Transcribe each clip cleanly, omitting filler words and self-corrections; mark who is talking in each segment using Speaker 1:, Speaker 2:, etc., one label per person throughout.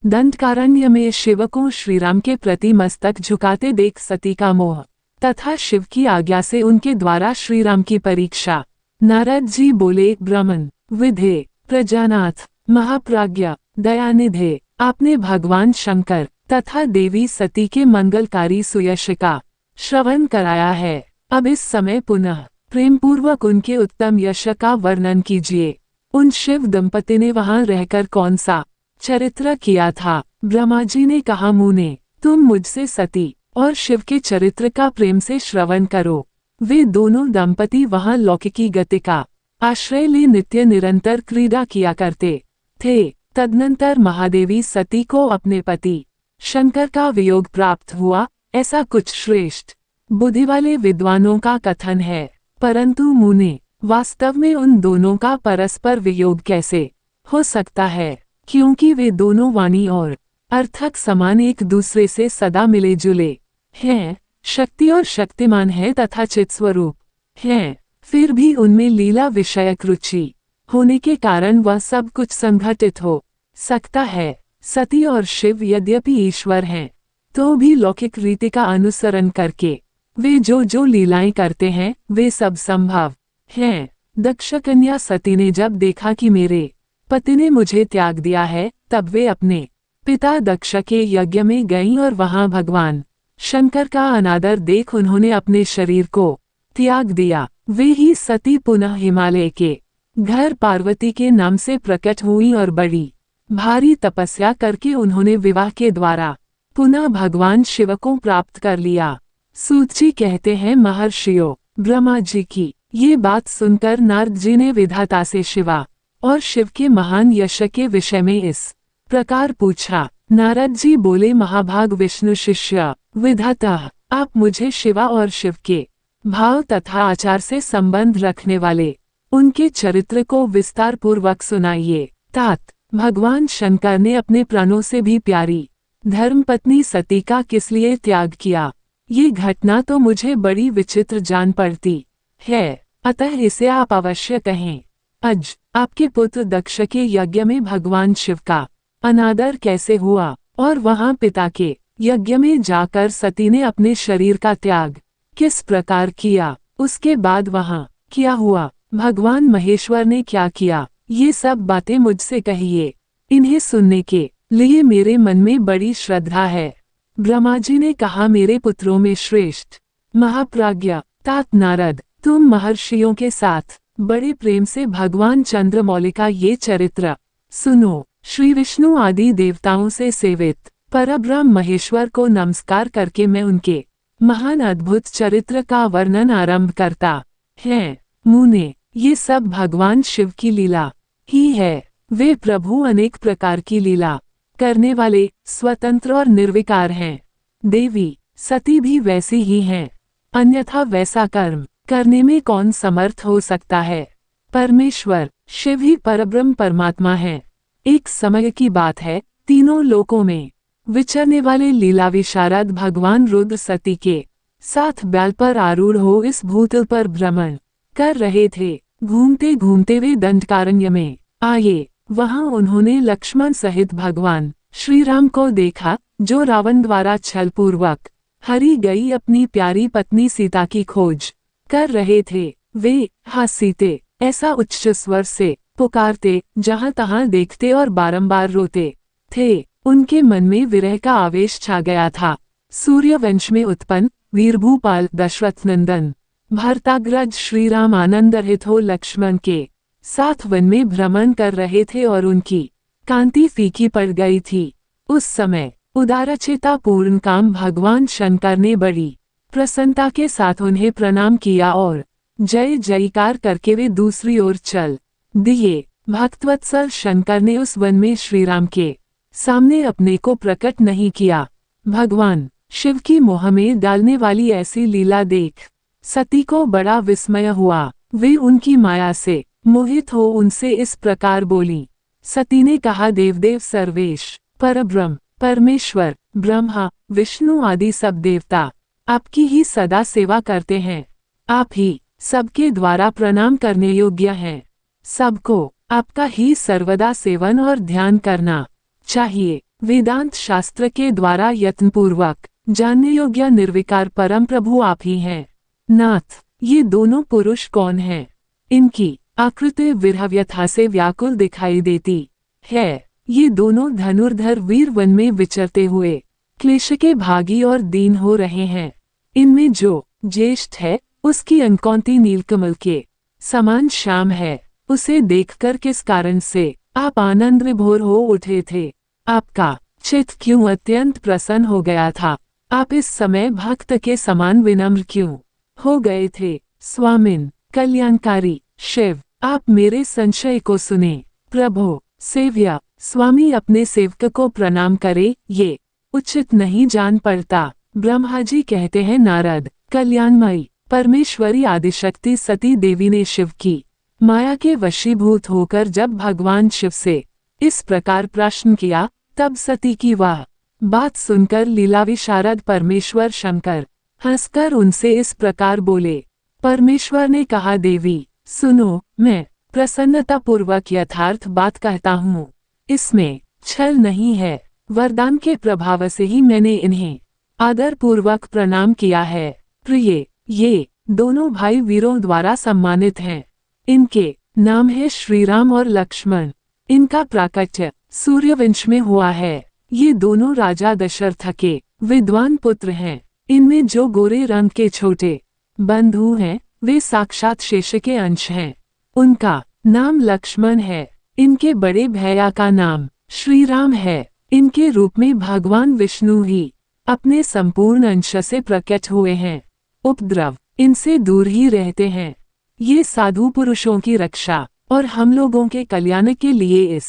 Speaker 1: दंडकारण्य में शिव को श्रीराम के प्रति मस्तक झुकाते देख सती का मोह तथा शिव की आज्ञा से उनके द्वारा श्रीराम की परीक्षा। नारद जी बोले, ब्रह्मन विधे प्रजानाथ महाप्राज्ञ दयानिधे, आपने भगवान शंकर तथा देवी सती के मंगलकारी सुयश का श्रवण कराया है। अब इस समय पुनः प्रेमपूर्वक उनके उत्तम यश का वर्णन कीजिए। उन शिव दंपति ने वहां रहकर कौन सा चरित्र किया था? ब्रह्मा जी ने कहा, मुने तुम मुझसे सती और शिव के चरित्र का प्रेम से श्रवण करो। वे दोनों दंपति वहां लौकिकी गति का आश्रय ले नित्य निरंतर क्रीड़ा किया करते थे। तदनंतर महादेवी सती को अपने पति शंकर का वियोग प्राप्त हुआ, ऐसा कुछ श्रेष्ठ बुद्धि वाले विद्वानों का कथन है। परंतु मुने, वास्तव में उन दोनों का परस्पर वियोग कैसे हो सकता है? क्योंकि वे दोनों वाणी और अर्थक समान एक दूसरे से सदा मिले जुले हैं, शक्ति और शक्तिमान है तथा चित स्वरूप हैं। फिर भी उनमें लीला विषयक रुचि होने के कारण वह सब कुछ संघटित हो सकता है। सती और शिव यद्यपि ईश्वर हैं, तो भी लौकिक रीति का अनुसरण करके वे जो लीलाएं करते हैं, वे सब संभव हैं। दक्ष कन्या सती ने जब देखा कि मेरे पति ने मुझे त्याग दिया है, तब वे अपने पिता दक्ष के यज्ञ में गईं और वहां भगवान शंकर का अनादर देख उन्होंने अपने शरीर को त्याग दिया। वे ही सती पुनः हिमालय के घर पार्वती के नाम से प्रकट हुई और बड़ी भारी तपस्या करके उन्होंने विवाह के द्वारा पुनः भगवान शिव को प्राप्त कर लिया। सूत जी कहते हैं, महर्षियों, ब्रह्मा जी की ये बात सुनकर नारद जी ने विधाता से शिवा और शिव के महान यश के विषय में इस प्रकार पूछा। नारद जी बोले, महाभाग विष्णु शिष्य विधाता, आप मुझे शिवा और शिव के भाव तथा आचार से संबंध रखने वाले उनके चरित्र को विस्तार पूर्वक सुनाइए। तात, भगवान शंकर ने अपने प्राणों से भी प्यारी धर्मपत्नी सती का किस लिए त्याग किया? ये घटना तो मुझे बड़ी विचित्र जान पड़ती है, अतः इसे आप अवश्य कहें। अज आपके पुत्र दक्ष के यज्ञ में भगवान शिव का अनादर कैसे हुआ और वहां पिता के यज्ञ में जाकर सती ने अपने शरीर का त्याग किस प्रकार किया? उसके बाद वहां क्या हुआ? भगवान महेश्वर ने क्या किया? ये सब बातें मुझसे कहिए। इन्हें सुनने के लिए मेरे मन में बड़ी श्रद्धा है। ब्रह्मा जी ने कहा, मेरे पुत्रों में श्रेष्ठ महाप्राज्ञ तात नारद, तुम महर्षियों के साथ बड़े प्रेम से भगवान चंद्रमौली का ये चरित्र सुनो। श्री विष्णु आदि देवताओं से सेवित परब्रह्म महेश्वर को नमस्कार करके मैं उनके महान अद्भुत चरित्र का वर्णन आरंभ करता है। मुने, ये सब भगवान शिव की लीला ही है। वे प्रभु अनेक प्रकार की लीला करने वाले, स्वतंत्र और निर्विकार हैं। देवी सती भी वैसी ही हैं, अन्यथा वैसा कर्म करने में कौन समर्थ हो सकता है? परमेश्वर शिव ही परब्रह्म परमात्मा है। एक समय की बात है, तीनों लोकों में विचरने वाले लीला विशारद भगवान रुद्र सती के साथ बैल पर आरूढ़ हो इस भूतल पर भ्रमण कर रहे थे। घूमते घूमते वे दंडकारण्य में आए। वहां उन्होंने लक्ष्मण सहित भगवान श्री राम को देखा, जो रावण द्वारा छलपूर्वक हरी गई अपनी प्यारी पत्नी सीता की खोज कर रहे थे। वे, हा सीते, ऐसा उच्च स्वर से पुकारते, जहां तहां देखते और बारंबार रोते थे। उनके मन में विरह का आवेश छा गया था। सूर्यवंश में उत्पन्न वीरभूपाल दशरथ नंदन भरताग्रज श्री राम आनंद रहित हो लक्ष्मण के साथ वन में भ्रमण कर रहे थे और उनकी कांति फीकी पड़ गई थी। उस समय उदारचेता पूर्ण काम भगवान शंकर ने बड़ी प्रसन्नता के साथ उन्हें प्रणाम किया और जय जयकार करके वे दूसरी ओर चल दिए। भक्तवत्सल शंकर ने उस वन में श्रीराम के सामने अपने को प्रकट नहीं किया। भगवान शिव की मोह में डालने वाली ऐसी लीला देख सती को बड़ा विस्मय हुआ। वे उनकी माया से मोहित हो उनसे इस प्रकार बोली। सती ने कहा, देवदेव सर्वेश परब्रह्म परमेश्वर ब्रह्मा विष्णु आदि सब देवता आपकी ही सदा सेवा करते हैं। आप ही सबके द्वारा प्रणाम करने योग्य हैं। सबको आपका ही सर्वदा सेवन और ध्यान करना चाहिए। वेदांत शास्त्र के द्वारा यत्नपूर्वक जानने योग्य निर्विकार परम प्रभु आप ही हैं। नाथ, ये दोनों पुरुष कौन हैं? इनकी आकृति विरह व्यथा से व्याकुल दिखाई देती है। ये दोनों धनुर्धर वीर वन में विचरते हुए क्लेश के भागी और दीन हो रहे हैं। इनमें जो ज्येष्ठ है उसकी अंकौंती नीलकमल के समान श्याम है। उसे देखकर किस कारण से आप आनंद विभोर हो उठे थे? आपका चित्त क्यों अत्यंत प्रसन्न हो गया था? आप इस समय भक्त के समान विनम्र क्यों हो गए थे? स्वामिन कल्याणकारी शिव, आप मेरे संशय को सुने। प्रभो सेव्या, स्वामी अपने सेवक को प्रणाम करे, ये उचित नहीं जान पड़ता। ब्रह्मा जी कहते हैं, नारद, कल्याणमयी परमेश्वरी आदिशक्ति सती देवी ने शिव की माया के वशीभूत होकर जब भगवान शिव से इस प्रकार प्रश्न किया, तब सती की वह बात सुनकर लीला विशारद परमेश्वर शंकर हंसकर उनसे इस प्रकार बोले। परमेश्वर ने कहा, देवी सुनो, मैं प्रसन्नतापूर्वक यथार्थ बात कहता हूँ। इसमें छल नहीं है। वरदान के प्रभाव से ही मैंने इन्हें आदरपूर्वक प्रणाम किया है। प्रिय, ये दोनों भाई वीरों द्वारा सम्मानित हैं। इनके नाम है श्रीराम और लक्ष्मण। इनका प्राकट्य सूर्यवंश में हुआ है। ये दोनों राजा दशरथ के विद्वान पुत्र हैं। इनमें जो गोरे रंग के छोटे बंधु हैं, वे साक्षात शेष के अंश हैं। उनका नाम लक्ष्मण है। इनके बड़े भैया का नाम श्रीराम है। इनके रूप में भगवान विष्णु ही अपने संपूर्ण अंश से प्रकट हुए हैं। उपद्रव इनसे दूर ही रहते हैं। ये साधु पुरुषों की रक्षा और हम लोगों के कल्याण के लिए इस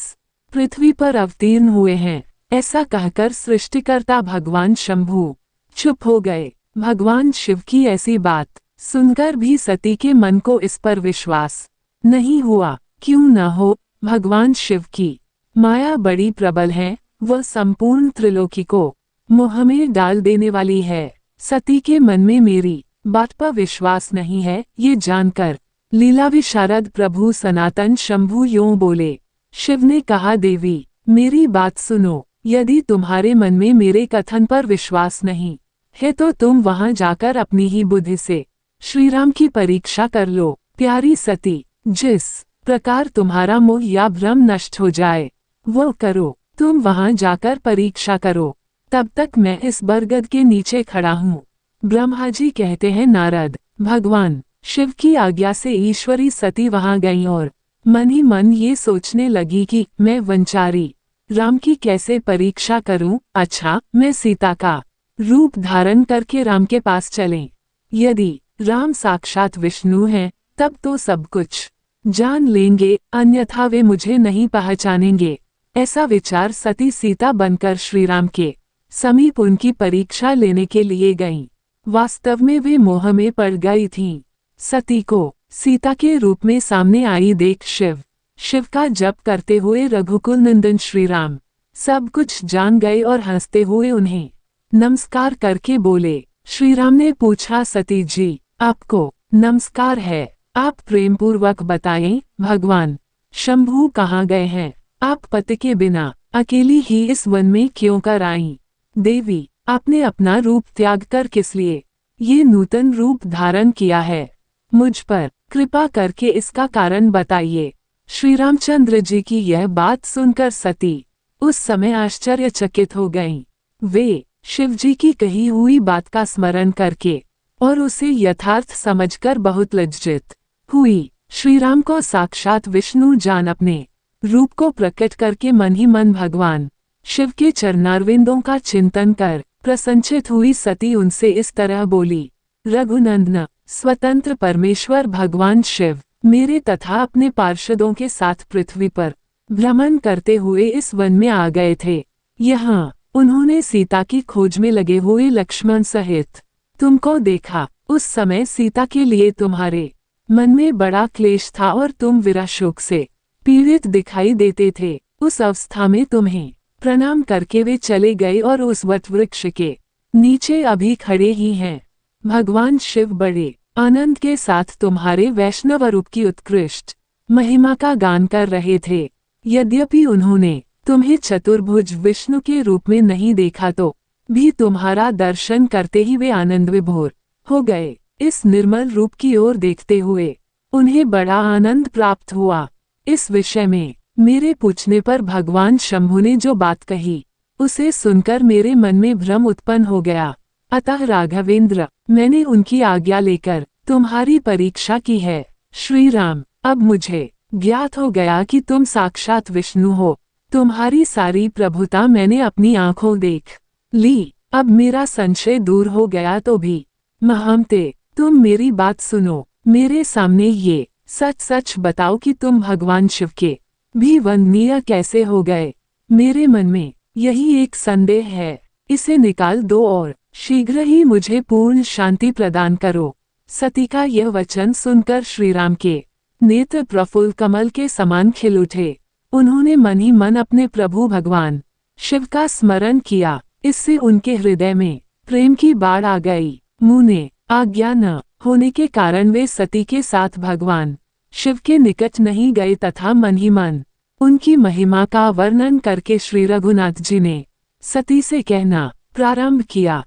Speaker 1: पृथ्वी पर अवतीर्ण हुए हैं। ऐसा कहकर सृष्टिकर्ता भगवान शंभु चुप हो गए। भगवान शिव की ऐसी बात सुनकर भी सती के मन को इस पर विश्वास नहीं हुआ। क्यों न हो, भगवान शिव की माया बड़ी प्रबल है। वह संपूर्ण त्रिलोकी को मोह में डाल देने वाली है। सती के मन में मेरी बात पर विश्वास नहीं है, ये जानकर लीला विशारद प्रभु सनातन शंभु यूं बोले। शिव ने कहा, देवी मेरी बात सुनो। यदि तुम्हारे मन में मेरे कथन पर विश्वास नहीं है तो तुम वहां जाकर अपनी ही बुद्धि से श्रीराम की परीक्षा कर लो। प्यारी सती, जिस प्रकार तुम्हारा मोह या भ्रम नष्ट हो जाए वो करो। तुम वहां जाकर परीक्षा करो। तब तक मैं इस बरगद के नीचे खड़ा हूँ। ब्रह्मा जी कहते हैं, नारद, भगवान शिव की आज्ञा से ईश्वरी सती वहां गईं और मन ही मन ये सोचने लगी कि मैं वंचारी राम की कैसे परीक्षा करूं। अच्छा, मैं सीता का रूप धारण करके राम के पास चलें। यदि राम साक्षात विष्णु हैं, तब तो सब कुछ जान लेंगे, अन्यथा वे मुझे नहीं पहचानेंगे। ऐसा विचार सती सीता बनकर श्रीराम के समीप उनकी परीक्षा लेने के लिए गईं। वास्तव में वे मोह में पड़ गई थीं। सती को सीता के रूप में सामने आई देख शिव का जप करते हुए रघुकुल नंदन श्रीराम सब कुछ जान गए और हंसते हुए उन्हें नमस्कार करके बोले। श्रीराम ने पूछा, सती जी आपको नमस्कार है। आप प्रेम पूर्वक बताएं, भगवान शंभु कहाँ गए हैं? आप पति के बिना अकेली ही इस वन में क्यों कर आईं? देवी, आपने अपना रूप त्याग कर किस लिए ये नूतन रूप धारण किया है? मुझ पर कृपा करके इसका कारण बताइए। श्री रामचंद्र जी की यह बात सुनकर सती उस समय आश्चर्यचकित हो गईं। वे शिव जी की कही हुई बात का स्मरण करके और उसे यथार्थ समझकर बहुत लज्जित हुई। श्रीराम को साक्षात विष्णु जान अपने रूप को प्रकट करके मन ही मन भगवान शिव के चरणारविंदों का चिंतन कर प्रसन्नचित हुई सती उनसे इस तरह बोली, रघुनंदन, स्वतंत्र परमेश्वर भगवान शिव मेरे तथा अपने पार्षदों के साथ पृथ्वी पर भ्रमण करते हुए इस वन में आ गए थे। यहाँ उन्होंने सीता की खोज में लगे हुए लक्ष्मण सहित तुमको देखा। उस समय सीता के लिए तुम्हारे मन में बड़ा क्लेश था और तुम विरह शोक से पीड़ित दिखाई देते थे। उस अवस्था में तुम्हें प्रणाम करके वे चले गए और उस वट वृक्ष के नीचे अभी खड़े ही हैं। भगवान शिव बड़े आनंद के साथ तुम्हारे वैष्णव रूप की उत्कृष्ट महिमा का गान कर रहे थे। यद्यपि उन्होंने तुम्हें चतुर्भुज विष्णु के रूप में नहीं देखा तो भी तुम्हारा दर्शन करते ही वे आनंद विभोर हो गए। इस निर्मल रूप की ओर देखते हुए उन्हें बड़ा आनंद प्राप्त हुआ। इस विषय में मेरे पूछने पर भगवान शंभु ने जो बात कही उसे सुनकर मेरे मन में भ्रम उत्पन्न हो गया। अतः राघवेंद्र, मैंने उनकी आज्ञा लेकर तुम्हारी परीक्षा की है। श्री राम, अब मुझे ज्ञात हो गया कि तुम साक्षात विष्णु हो। तुम्हारी सारी प्रभुता मैंने अपनी आंखों देख ली। अब मेरा संशय दूर हो गया तो भी महमते तुम मेरी बात सुनो। मेरे सामने ये सच सच बताओ कि तुम भगवान शिव के भी वंदनीय कैसे हो गए। मेरे मन में यही एक संदेह है, इसे निकाल दो और शीघ्र ही मुझे पूर्ण शांति प्रदान करो। सती का यह वचन सुनकर श्रीराम के नेत्र प्रफुल्ल कमल के समान खिल उठे। उन्होंने मन ही मन अपने प्रभु भगवान शिव का स्मरण किया। इससे उनके हृदय में प्रेम की बाढ़ आ गई। मुँह ने आज्ञा न होने के कारण वे सती के साथ भगवान शिव के निकट नहीं गए तथा मन ही मन उनकी महिमा का वर्णन करके श्री रघुनाथ जी ने सती से कहना प्रारंभ किया,